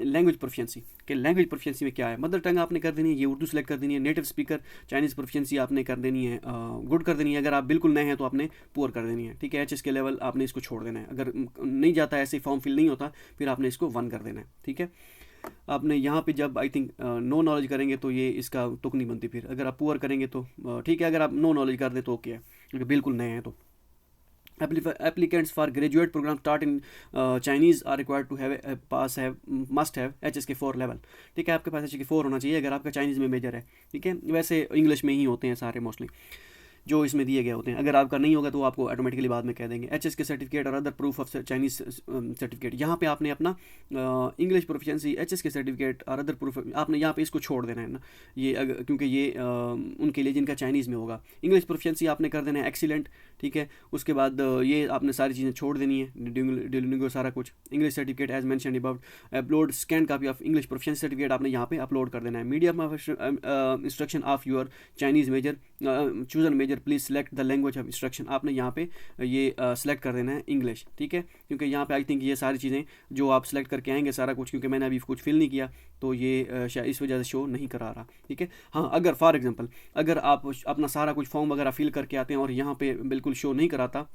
लैंग्वेज प्रोफिशिएंसी के। लैंग्वेज प्रोफिशिएंसी में क्या है, मदर टंग आपने कर देनी है, ये उर्दू सेलेक्ट कर देनी है। नेटिव स्पीकर चाइनीज़ प्रोफिशिएंसी आपने कर देनी है, गुड कर देनी है। अगर आप बिल्कुल नए हैं तो आपने पुअर कर देनी है, ठीक है। HS के लेवल आपने इसको छोड़ देना है, अगर नहीं जाता है, ऐसे फॉर्म फिल नहीं होता, फिर आपने इसको 1 कर देना है, ठीक है। आपने यहाँ पे जब आई थिंक नो नॉलेज करेंगे तो ये इसका तुक नहीं बनती, फिर अगर आप पुअर करेंगे तो ठीक है, अगर आप नो नॉलेज कर दें तो ओके है, अगर बिल्कुल नए हैं तो। Applicants for graduate program taught in Chinese are required to must have HSK 4 level. ठीक है, आपके पास HSK 4 होना चाहिए अगर आपका चाइनीज़ में मेजर है। ठीक है, वैसे इंग्लिश में ही होते हैं सारे मोस्टली जो इसमें दिए गए होते हैं। अगर आपका नहीं होगा तो आपको ऑटोमेटिकली बाद में कह देंगे। HSK सर्टिफिकेट और other proof of Chinese certificate, यहाँ पे आपने अपना इंग्लिश प्रोफिशिएंसी HSK सर्टिफिकेट और अदर प्रूफ आपने यहाँ पे इसको छोड़ देना है ना, ये क्योंकि ये उनके लिए जिनका चाइनीज़ में होगा। इंग्लिश प्रोफिशिएंसी आपने कर देना है एक्सीलेंट। ठीक है, उसके बाद ये आपने सारी चीज़ें छोड़ देनी है, Duolingo सारा कुछ। English certificate as mention about, upload scan copy of English proficiency certificate आपने यहाँ पे अपलोड कर देना है। Medium of instruction of your Chinese major, chosen major please select the language of instruction, आपने यहाँ पे ये सेलेक्ट कर देना है इंग्लिश। ठीक है, क्योंकि यहाँ पे आई थिंक ये सारी चीज़ें जो आप सेलेक्ट करके आएंगे सारा कुछ, क्योंकि मैंने अभी कुछ फिल नहीं किया तो ये शायद इस वजह से शो नहीं करा रहा। ठीक है, हाँ, अगर फॉर एग्जांपल अगर आप अपना सारा कुछ फॉर्म वगैरह फिल करके आते हैं और यहाँ पे बिल्कुल शो नहीं कराता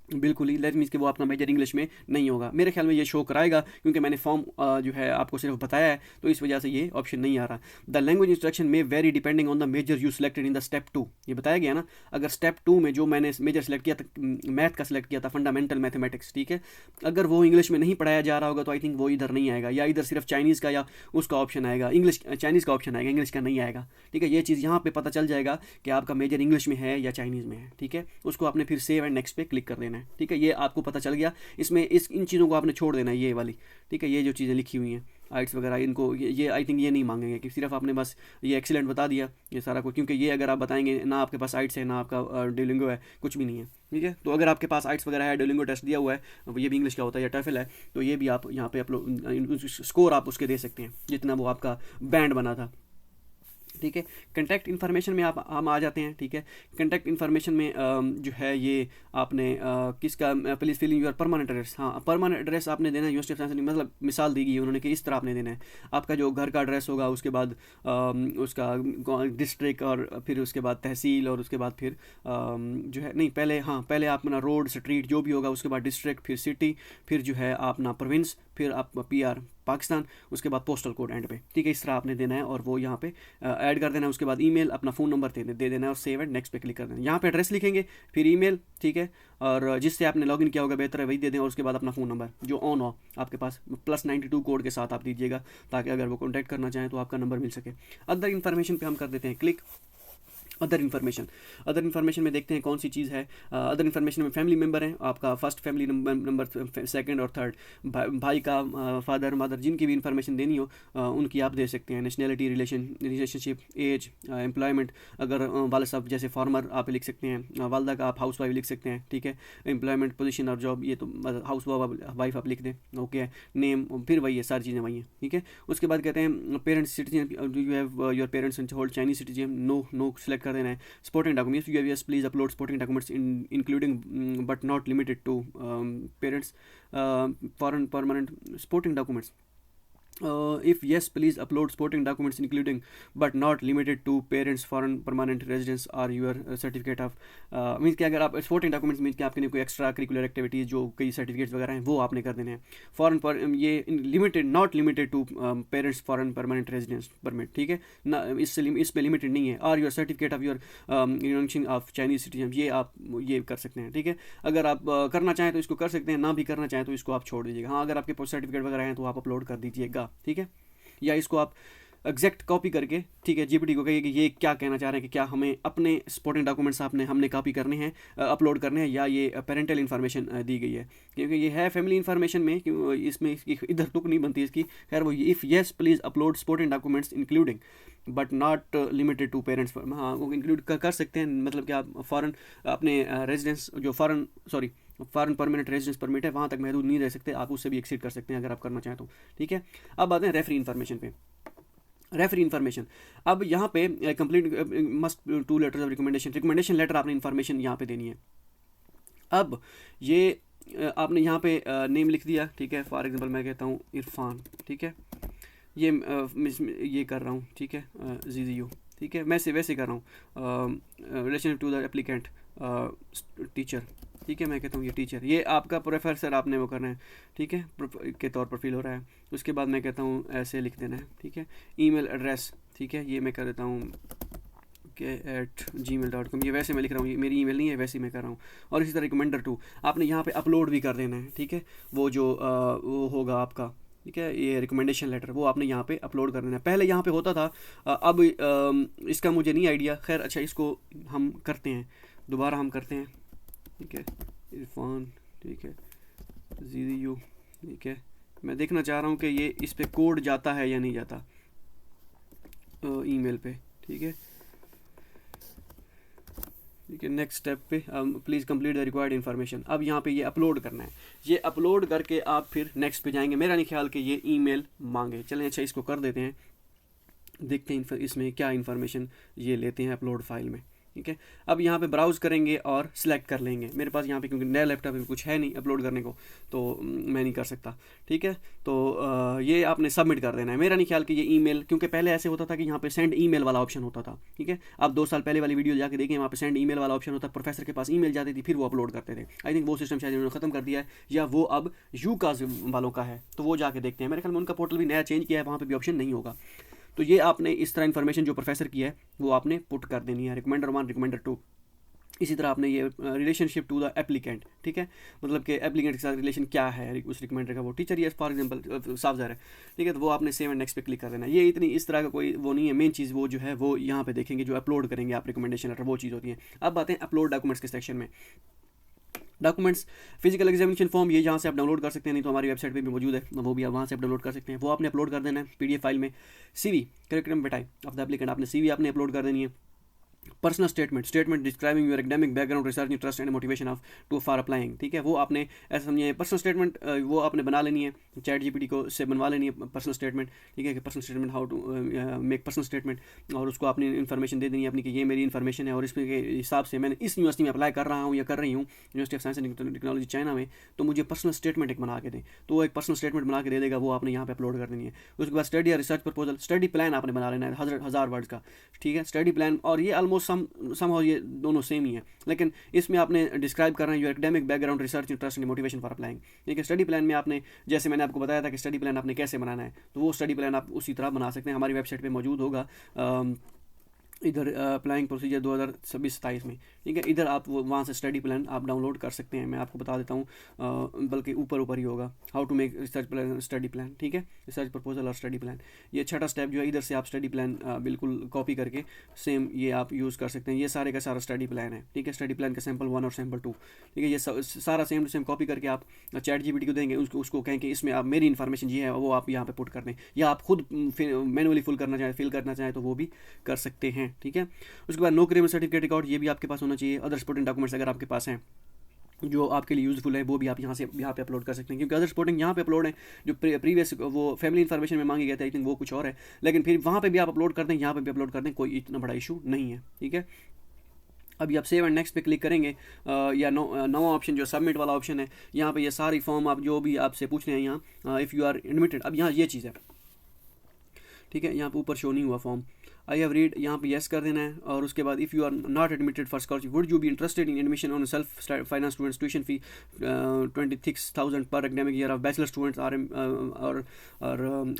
बिल्कुल ही, लेट मीन्स कि वो अपना मेजर इंग्लिश में नहीं होगा। मेरे ख्याल में ये शो कराएगा क्योंकि मैंने फॉर्म जो है आपको सिर्फ बताया है, तो इस वजह से ये ऑप्शन नहीं आ रहा। द लैंग्वेज इंस्ट्रक्शन में vary depending on the major you selected in the step 2, ये बताया गया ना। अगर स्टेप 2 में जो मैंने मेजर सेलेक्ट किया था, मैथ का सिलेक्ट किया था, फंडामेंटल मैथमेटिक्स, ठीक है, अगर वो इंग्लिश में नहीं पढ़ाया जा रहा होगा तो आई थिंक वो इधर नहीं आएगा, या इधर सिर्फ चाइनीज़ का या उसका ऑप्शन आएगा, इंग्लिश चाइनीज़ का ऑप्शन आएगा, इंग्लिश का नहीं आएगा। ठीक है, ये चीज़ यहाँ पे पता चल जाएगा कि आपका मेजर इंग्लिश में है या चाइनीज़ में है। ठीक है, उसको आपने फिर सेव एंड नेक्स्ट पे क्लिक कर देना है। ठीक है, ये आपको पता चल गया। इसमें इन चीज़ों को आपने छोड़ देना है, ये वाली। ठीक है, ये जो चीज़ें लिखी हुई हैं आइट्स वगैरह, इनको ये आई थिंक ये नहीं मांगेंगे कि सिर्फ आपने बस ये एक्सीलेंट बता दिया ये सारा कुछ, क्योंकि ये अगर आप बताएंगे ना आपके पास आइट्स है ना आपका Duolingo है, कुछ भी नहीं है। ठीक है, तो अगर आपके पास आइट्स वगैरह है, Duolingo टेस्ट दिया हुआ है, ये भी इंग्लिश का होता है या टफल है, तो ये भी आप यहाँ पे अपलोड स्कोर आप उसके दे सकते हैं जितना वो आपका बैंड बना था। ठीक है, कॉन्टैक्ट इन्फॉर्मेशन में हम आ जाते हैं। ठीक है, कॉन्टैक्ट इन्फॉर्मेशन में जो है ये आपने किसका please fill in your permanent address. हाँ, परमानेंट एड्रेस आपने देना है यूनिवर्सिटी ऑफ साइंस, मतलब मिसाल दी गई है उन्होंने कि इस तरह आपने देना है। आपका जो घर का एड्रेस होगा, उसके बाद उसका डिस्ट्रिक्ट, और फिर उसके बाद तहसील, और उसके बाद फिर जो है नहीं पहले आप अपना रोड स्ट्रीट जो भी होगा, उसके बाद डिस्ट्रिक्ट, फिर सिटी, फिर जो है अपना प्रोविंस, फिर आप PR पाकिस्तान, उसके बाद पोस्टल कोड एंड पे। ठीक है, इस तरह आपने देना है और वो यहाँ पे ऐड कर देना है। उसके बाद ईमेल, अपना फ़ोन नंबर दे देना है और सेव एंड नेक्स्ट पे क्लिक कर देना है। यहाँ पे एड्रेस लिखेंगे, फिर ईमेल, ठीक है, और जिससे आपने लॉगिन किया होगा बेहतर है वही दे दें, और उसके बाद अपना फ़ोन नंबर जो ऑन हो आपके पास +92 कोड के साथ आप दीजिएगा, ताकि अगर वो कॉन्टैक्ट करना चाहें तो आपका नंबर मिल सके। अदर इन्फॉर्मेशन पे हम कर देते हैं क्लिक। अदर इन्फॉर्मेशन में देखते हैं कौन सी चीज़ है। अदर इन्फॉर्मेशन में फैमिली मेम्बर हैं, आपका फर्स्ट फैमिली नंबर, सेकंड और थर्ड, भाई का, फादर मदर, जिनकी भी इन्फॉर्मेशन देनी हो उनकी आप दे सकते हैं। नेशनैलिटी, रिलेशनशिप, एज, एम्प्लॉयमेंट, अगर वाले साहब जैसे फार्मर आप लिख सकते हैं, वालदा का आप हाउस वाइफ लिख सकते हैं। ठीक है, एम्प्लॉयमेंट, पोजीशन और जॉब, ये तो हाउस वाइफ आप लिख दें। ओके, नेम, फिर वही है, सारी चीज़ें वही हैं। ठीक है, उसके बाद कहते हैं parents citizen, you have your parents hold Chinese citizen, no select कर देना है। Supporting documents, you have yes please upload supporting documents including but not limited to parents foreign permanent supporting documents. If yes, please upload supporting documents including but not limited to parents foreign permanent residence or your certificate of means कि अगर आप supporting documents means कि आपके लिए कोई extra curricular activities जो कई certificates वगैरह हैं वो आपने कर देने हैं। फॉरेन पर ये limited not limited to parents foreign permanent residence permit. ठीक है ना, इसमें लिमिटेड नहीं है। और your certificate of your renovation of Chinese citizen, ये आप ये कर सकते हैं। ठीक है, अगर आप करना चाहें तो इसको कर सकते हैं, ना भी करना चाहें तो इसको आप छोड़ दीजिएगा। हाँ, अगर आपके पास सर्टिफिकेट वगैरह हैं तो आप अपलोड कर दीजिएगा। ठीक है, या इसको आप एग्जैक्ट कॉपी करके, ठीक है, GPT को कहिए कि ये क्या कहना चाह रहे हैं कि क्या हमें अपने सपोर्टिंग डॉक्यूमेंट्स हमने कॉपी करने हैं, अपलोड करने हैं, या ये पेरेंटल इन्फॉर्मेशन दी गई है, क्योंकि ये है फैमिली इन्फॉर्मेशन में, इसमें इधर तुक नहीं बनती इसकी। खैर वो if yes please upload supporting documents including but not limited to parents. हाँ, वो इंक्लूड कर सकते हैं, मतलब कि आप फ़ॉरन अपने रेजिडेंस जो फॉरेन परमानेंट रेजिडेंस परमिट है वहाँ तक महदूद नहीं रह सकते, आप उससे भी एक्सीड कर सकते हैं अगर आप करना चाहें तो। ठीक है, अब आते हैं रेफरी इन्फॉर्मेशन पे। रेफरी इन्फॉर्मेशन, अब यहाँ पे complete must 2 letters of recommendation letter आपने इन्फॉर्मेशन यहाँ पे देनी है। अब ये आपने यहाँ पे नेम लिख दिया। ठीक है, फॉर एग्जांपल मैं कहता हूँ इरफान। ठीक है, ये कर रहा हूँ। ठीक है, ZZU। ठीक है, मैं वैसे कर रहा हूँ relation to the applicant teacher. ठीक है, मैं कहता हूँ ये टीचर, ये आपका प्रोफेसर आपने वो करना है। ठीक है, के तौर पर फील हो रहा है। उसके बाद मैं कहता हूँ ऐसे लिख देना है। ठीक है, ईमेल एड्रेस, ठीक है, ये मैं कर देता हूँ ठीक है @gmail.com। ये वैसे मैं लिख रहा हूँ, ये मेरी ईमेल नहीं है, वैसे ही मैं कर रहा हूँ। और इसी तरह रिकमेंडर 2 आपने यहाँ पे अपलोड भी कर देना है, ठीक है। वो जो वो होगा आपका, ठीक है, ये रिकमेंडेशन लेटर वो आपने यहाँ पे अपलोड कर देना है। पहले यहाँ पे होता था, अब इसका मुझे नहीं आइडिया। खैर अच्छा, इसको हम करते हैं, दोबारा हम करते हैं, ठीक है। इरफान, ठीक है, ZU, ठीक है। मैं देखना चाह रहा हूँ कि ये इस पे कोड जाता है या नहीं जाता ईमेल पे, ठीक है। ठीक है, नेक्स्ट स्टेप पे please complete the required information. अब यहाँ पे ये अपलोड करना है। ये अपलोड करके आप फिर नेक्स्ट पे जाएंगे। मेरा नहीं ख्याल कि ये ईमेल मांगे। चलें अच्छा, इसको कर देते हैं, देखते हैं इसमें क्या इन्फॉर्मेशन ये लेते हैं अपलोड फाइल में, ठीक है। अब यहाँ पे ब्राउज़ करेंगे और सिलेक्ट कर लेंगे। मेरे पास यहाँ पे क्योंकि नया लैपटॉप में कुछ है नहीं अपलोड करने को, तो मैं नहीं कर सकता, ठीक है। तो ये आपने सबमिट कर देना है। मेरा नहीं ख्याल कि ये ईमेल, क्योंकि पहले ऐसे होता था कि यहाँ पे सेंड ईमेल वाला ऑप्शन होता था, ठीक है। आप 2 साल पहले वाली वीडियो जाके देखें, वहाँ पे सेंड ईमेल वाला ऑप्शन होता, प्रोफेसर के पास ईमेल जाती थी, फिर वो अपलोड करते थे। आई थिंक वो सिस्टम शायद उन्होंने ख़त्म कर दिया है, या वो अब यूकास वालों का है, तो वो जाके देखते हैं। मेरे ख्याल में उनका पोर्टल भी नया चेंज किया है, वहाँ पर भी ऑप्शन नहीं होगा। तो ये आपने इस तरह इन्फॉर्मेशन जो प्रोफेसर की है वो आपने पुट कर देनी है, रिकमेंडर 1, रिकमेंडर 2। इसी तरह आपने ये रिलेशनशिप टू द एप्लीकेंट, ठीक है, मतलब कि एप्लीकेंट के साथ रिलेशन क्या है उस रिकमेंडर का, वो टीचर ही है फॉर एग्जांपल, साफ ज़ाहिर है, ठीक है। तो वो आपने सेव एंड नेक्स्ट पे क्लिक कर देना है। ये इतनी इस तरह का कोई वो नहीं है। मेन चीज़ वो जो है वो यहाँ पे देखेंगे, जो अपलोड करेंगे आप रिकमेंडेशन लेटर, वो चीज़ होती है। अब आते हैं अपलोड डॉक्यूमेंट्स के सेक्शन में। डॉक्यूमेंट्स, फिजिकल एग्जामिनेशन फॉर्म, ये जहाँ से आप डाउनलोड कर सकते हैं, नहीं तो हमारी वेबसाइट पे भी मौजूद है, वो भी आप वहाँ से आप डाउनलोड कर सकते हैं। वो आपने अपलोड कर देना है PDF फाइल में। CV, curriculum vitae of the applicant, आपने CV आपने अपलोड कर देनी है। Personal statement describing your academic background, research interest and motivation of to for applying, ठीक है। वो आपने ऐसा समझिए पर्सनल स्टेटमेंट वो आपने बना लेनी है, ChatGPT को से बनवा लेनी है पर्सनल स्टेटमेंट, ठीक है, कि personal statement, how to make personal statement, और उसको आपने इन्फॉर्मेशन दे देनी है अपनी कि ये मेरी इन्फॉर्मेशन है और इसके हिसाब से मैंने इस यूनिवर्सिटी में अप्लाई कर रहा हूँ या कर रही हूँ, university of science and technology China में, तो मुझे पर्सनल स्टेटमेंट एक बना के दें। तो वो एक पर्सनल स्टेटमेंट बना के दे देगा, वो आपने यहाँ पे अपलोड कर देनी है। उसके बाद स्टडी या रिसर्च प्रपोजल, स्टडी प्लान आपने बना लेना है 1000 वर्ड का, ठीक है, स्टडी प्लान। और ये ऑलमोस्ट और ये दोनों सेम ही है, लेकिन इसमें आपने डिस्क्राइब करना है your academic background, research interest and motivation for applying, ठीक है। स्टडी प्लान में आपने, जैसे मैंने आपको बताया था कि स्टडी प्लान आपने कैसे बनाना है, तो वो स्टडी प्लान आप उसी तरह बना सकते हैं। हमारी वेबसाइट पे मौजूद होगा इधर अप्लाइंग प्रोसीजर 2026-27 में, ठीक है। इधर आप वहाँ से स्टडी प्लान आप डाउनलोड कर सकते हैं। मैं आपको बता देता हूँ, बल्कि ऊपर ही होगा, how to make research plan, study plan, ठीक है, रिसर्च प्रपोजल और स्टडी प्लान। ये छठा स्टेप जो है, इधर से आप स्टडी प्लान बिल्कुल कॉपी करके सेम ये आप यूज़ कर सकते हैं। ये सारे का सारा स्टडी प्लान है, ठीक है। स्टडी प्लान का सैम्पल 1 और सैम्पल 2, ठीक है। ये सारा सेम टू सेम कॉपी करके आप ChatGPT को देंगे, उसको कहें कि इसमें आप मेरी इन्फॉर्मेशन ये है, वो आप यहाँ पे पुट कर दें, या आप खुद मैनुअली फिल करना चाहें तो वो भी कर सकते हैं, ठीक है। उसके बाद नौकरी में सर्टिफिकेट रिकॉर्ड, ये भी आपके पास होना चाहिए। अदर सपोर्टिंग डॉक्यूमेंट्स अगर आपके पास हैं जो आपके लिए यूज़फुल है, वो भी आप यहाँ पे अपलोड कर सकते हैं, क्योंकि अदर सपोर्टिंग यहाँ पे अपलोड है जो प्रीवियस वो फैमिली इन्फॉर्मेशन में मांगी गया था, आई थिंक वो कुछ और है, लेकिन फिर वहाँ पे भी आप अपलोड कर दें, यहाँ पे भी अपलोड कर दें, कोई इतना बड़ा इशू नहीं है, ठीक है। अभी आप सेव एंड नेक्स्ट पे क्लिक करेंगे, या नवा ऑप्शन जो सबमिट वाला ऑप्शन है, यहाँ पे ये सारी फॉर्म आप जो भी आपसे पूछ रहे हैं यहाँ, इफ़ यू आर एडमिटेड, अब यहाँ ये चीज़ है, ठीक है। यहाँ पे ऊपर शो नहीं हुआ फॉर्म, आई हैव रीड, यहाँ पे येस कर देना है। और उसके बाद if you are not admitted for scholarship, would you be interested in admission on self finance students, tuition fee 26,000 per academic year of bachelor students, और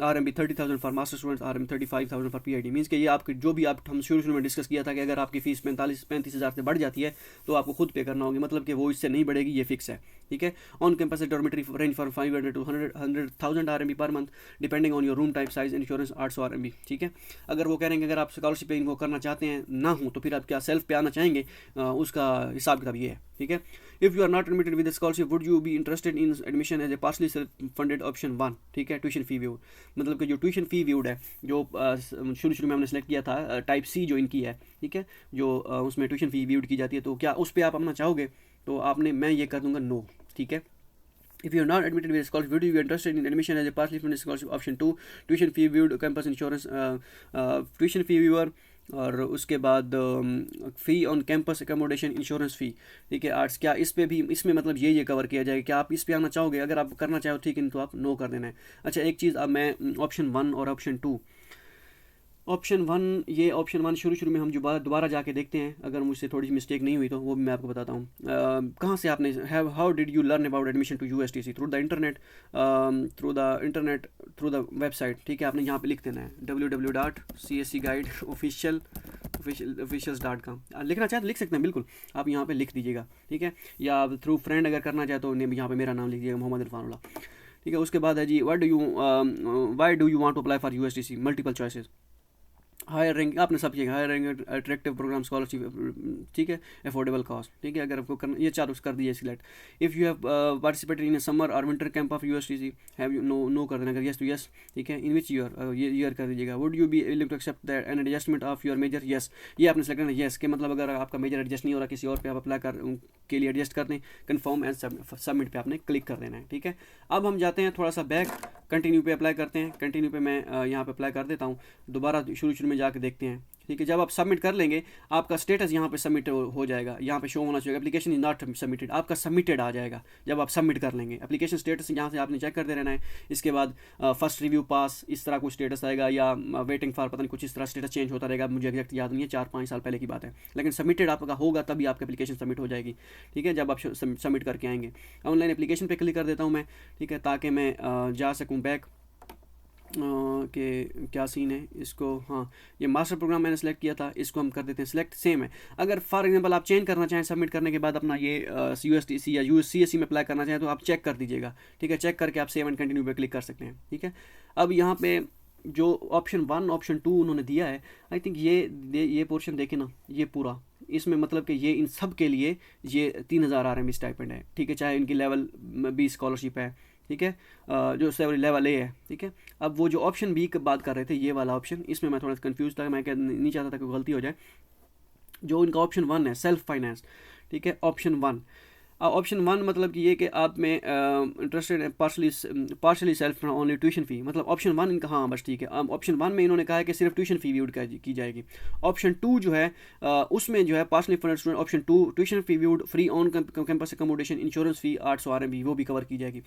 RMB 30,000 for master students, RMB 35,000 for PhD। Means कि ये आपके जो भी आप हम शुरू में डिस्कस किया था कि अगर आपकी फीस 35,000 से बढ़ जाती है तो आपको खुद पे करना होगी, मतलब कि वो इससे नहीं बढ़ेगी, ये फिक्स है, ठीक है। On campus dormitory range for 500 to 100,000 RMB per month depending on your room type, size, insurance 800 RMB, ठीक है। अगर वो कह रहे हैं कि अगर आप स्कॉलरशिप पे इनको करना चाहते हैं ना हो तो फिर आप क्या सेल्फ पे आना चाहेंगे, उसका हिसाब किताब ये है, ठीक है। If you are not admitted with scholarship, would you be interested in admission as a partially self funded option 1, ठीक है। ट्यूशन फी व्यूड, मतलब कि जो ट्यूशन फी व्यूड है, जो शुरू में हमने सेलेक्ट किया था टाइप C जो इनकी है, ठीक है, जो उसमें ट्यूशन फी व्यूड की जाती है, तो क्या उस पर आप अपना चाहोगे, तो आपने, मैं ये कर दूंगा नो, ठीक है। If you are not admitted with a scholarship, would you be interested in admission as a partially funded scholarship option 2, tuition fee viewed, campus insurance, tuition fee viewer, और उसके बाद फ़ी ऑन कैंपस एकोमोडेशन, इंश्योरेंस फ़ी, ठीक है, arts. क्या इस पे भी, इसमें मतलब ये कवर किया जाएगा, क्या आप इस पे आना चाहोगे? अगर आप करना चाहो ठीक है, तो आप नो कर देना है। अच्छा, एक चीज़, अब मैं ऑप्शन 1 और ऑप्शन 2 ऑप्शन वन, ये ऑप्शन वन शुरू में हम दोबारा जाके देखते हैं, अगर मुझसे थोड़ी सी मिस्टेक नहीं हुई तो वो भी मैं आपको बताता हूँ। कहाँ से आपने how did you learn about admission to USTC? Through the internet, through the website. ठीक है, आपने यहाँ पे लिख देना है www.cscguide.officials.com। लिखना चाहे तो लिख सकते हैं, बिल्कुल आप यहाँ पे लिख दीजिएगा। ठीक है, या थ्रू फ्रेंड अगर करना चाहे तो यहाँ पे मेरा नाम लिख दीजिएगा, मोहम्मद इरफानुल्लाह। ठीक है, उसके बाद है जी why do you want to apply for USTC? Multiple choices. Higher rank आपने सब किया, higher rank, attractive programme, scholarship, ठीक है, अफोर्डेबल कॉस्ट। ठीक है, अगर आपको करना ये चारों कर दिए select. If you have participated in summer और winter camp of USTC, have you, no कर देना, अगर यस तो यस। ठीक है, इन विच ईयर, ये ईयर कर दीजिएगा। Would you be willing to accept that an adjustment of your major? Yes, ये आपने सेलेक्ट करना यस के मतलब अगर आपका मेजर एडजस्ट नहीं हो रहा किसी और पे आप अप्लाई के लिए एडजस्ट कर दें, कन्फर्म एंड सबमिट पे आपने क्लिक कर देना है। ठीक है, अब हम जाते हैं थोड़ा सा बैक, कंटिन्यू पे अप्लाई करते हैं। कंटिन्यू पे मैं यहाँ पे अप्लाई कर देता हूँ, दोबारा शुरू में जाके देखते हैं। ठीक है, जब आप सबमिट कर लेंगे आपका स्टेटस यहाँ पे सबमिट हो जाएगा, यहाँ पे शो होना चाहिए एप्लीकेशन इज नॉट सबमिटेड, आपका सबमिटेड आ जाएगा जब आप सबमिट कर लेंगे। एप्लीकेशन स्टेटस यहाँ से आपने चेक करते रहना है। इसके बाद फर्स्ट रिव्यू पास, इस तरह कुछ स्टेटस आएगा, या वेटिंग फॉर, पता नहीं कुछ इस तरह स्टेटस चेंज होता रहेगा, मुझे एग्जैक्ट याद नहीं है, 4-5 साल पहले की बात है, लेकिन सबमिटेड आपका होगा तभी आपकी एप्लीकेशन सबमिट हो जाएगी। ठीक है, जब आप सबमिट करके आएंगे। ऑनलाइन एप्लीकेशन पे क्लिक कर देता हूँ मैं। ठीक है, ताकि मैं जा सकूँ बैक कि क्या सीन है इसको। हाँ, ये मास्टर प्रोग्राम मैंने सेलेक्ट किया था, इसको हम कर देते हैं सिलेक्ट, सेम है। अगर फॉर एग्जांपल आप चेंज करना चाहें सबमिट करने के बाद अपना ये यूएसटीसी या यूसीएससी में अप्लाई करना चाहें तो आप चेक कर दीजिएगा। ठीक है, चेक करके आप सेव एंड कंटिन्यू पे क्लिक कर सकते हैं। ठीक है, अब यहाँ पे जो ऑप्शन 1 ऑप्शन 2 उन्होंने दिया है, आई थिंक ये पोर्शन देखें ना, ये पूरा इसमें मतलब कि ये इन सब के लिए ये 3000 RMB स्टाइपेंड है। ठीक है, चाहे इनकी लेवल बी स्कॉलरशिप है। ठीक है, जो लेवल ए है। ठीक है, अब वो जो ऑप्शन बी की बात कर रहे थे, ये वाला ऑप्शन, इसमें मैं थोड़ा कंफ्यूज था, मैं नहीं चाहता था कोई गलती हो जाए। जो इनका ऑप्शन 1 है सेल्फ फाइनेंस। ठीक है, ऑप्शन 1 मतलब कि ये कि आप में interested partially self only tuition fee, मतलब ऑप्शन 1 इनका, हाँ बस ठीक है। ऑप्शन 1 में इन्होंने कहा है कि सिर्फ ट्यूशन फ़ी व्यूड की जाएगी। ऑप्शन 2 जो है उसमें जो है partially funded student, option 2 tuition fee viewed, free on campus accommodation, insurance fee 800 RMB वो भी कवर की जाएगी।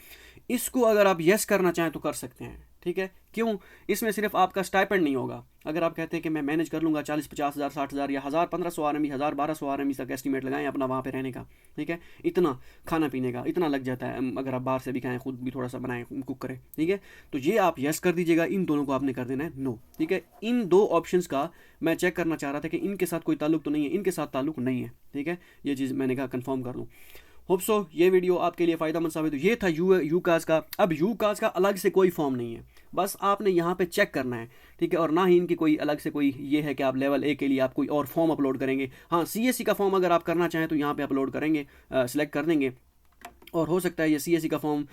इसको अगर आप येस करना चाहें तो कर सकते हैं। ठीक है, क्यों? इसमें सिर्फ आपका स्टाइपेंड नहीं होगा। अगर आप कहते हैं कि मैं मैनेज कर लूँगा 40-50 हज़ार 60 हज़ार या 1000-1500 RMB 1000-1200 RMB तक एस्टीमेट लगाएं अपना वहाँ पे रहने का। ठीक है, इतना खाना पीने का इतना लग जाता है, अगर आप बाहर से भी खाएं, खुद भी थोड़ा सा बनाएं, कुक करें। ठीक है, तो ये आप यस कर दीजिएगा, इन दोनों को आपने कर देना है नो। ठीक है, इन 2 ऑप्शंस का मैं चेक करना चाह रहा था कि इनके साथ कोई ताल्लुक तो नहीं है, इनके साथ ताल्लुक नहीं है। ठीक है, ये चीज़ मैंने कहा कन्फर्म कर लूँ। होप सो ये वीडियो आपके लिए फ़ायदेमंद साबित हो। ये था यूकास का। अब यूकास का अलग से कोई फॉर्म नहीं है, बस आपने यहाँ पे चेक करना है। ठीक है, और ना ही इनकी कोई अलग से कोई ये है कि आप लेवल ए के लिए आप कोई और फॉर्म अपलोड करेंगे। हाँ, सीएससी का फॉर्म अगर आप करना चाहें तो यहाँ पे अपलोड करेंगे, सिलेक्ट कर देंगे, और हो सकता है ये सीएससी का फॉर्म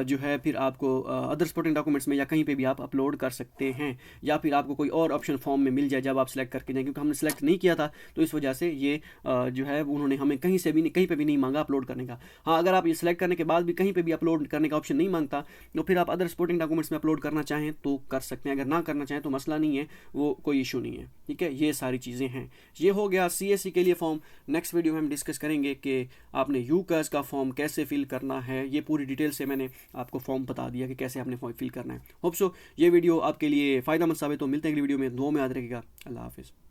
जो है फिर आपको अदर सपोर्टिंग डॉक्यूमेंट्स में या कहीं पे भी आप अपलोड कर सकते हैं, या फिर आपको कोई और ऑप्शन फॉर्म में मिल जाए जब आप सिलेक्ट करके जाएं, क्योंकि हमने सेलेक्ट नहीं किया था तो इस वजह से ये जो है उन्होंने हमें कहीं पे भी नहीं मांगा अपलोड करने का। हाँ, अगर आप ये सिलेक्ट करने के बाद भी कहीं पर भी अपलोड करने का ऑप्शन नहीं मांगता तो फिर आप अदर सपोर्टिंग डॉक्यूमेंट्स में अपलोड करना चाहें तो कर सकते हैं, अगर ना करना चाहें तो मसला नहीं है, वो कोई इशू नहीं है। ठीक है, ये सारी चीज़ें हैं। ये हो गया सीएससी के लिए फॉर्म। नेक्स्ट वीडियो में हम डिस्कस करेंगे कि आपने यूकास का फॉर्म कैसे फिल करना है। ये पूरी डिटेल से मैंने आपको फॉर्म बता दिया कि कैसे आपने फॉर्म फिल करना है। होप सो ये वीडियो आपके लिए फ़ायदेमंद साबित हो। मिलते हैं अगली वीडियो में, दुआ में याद रखिएगा। अल्लाह हाफिज़।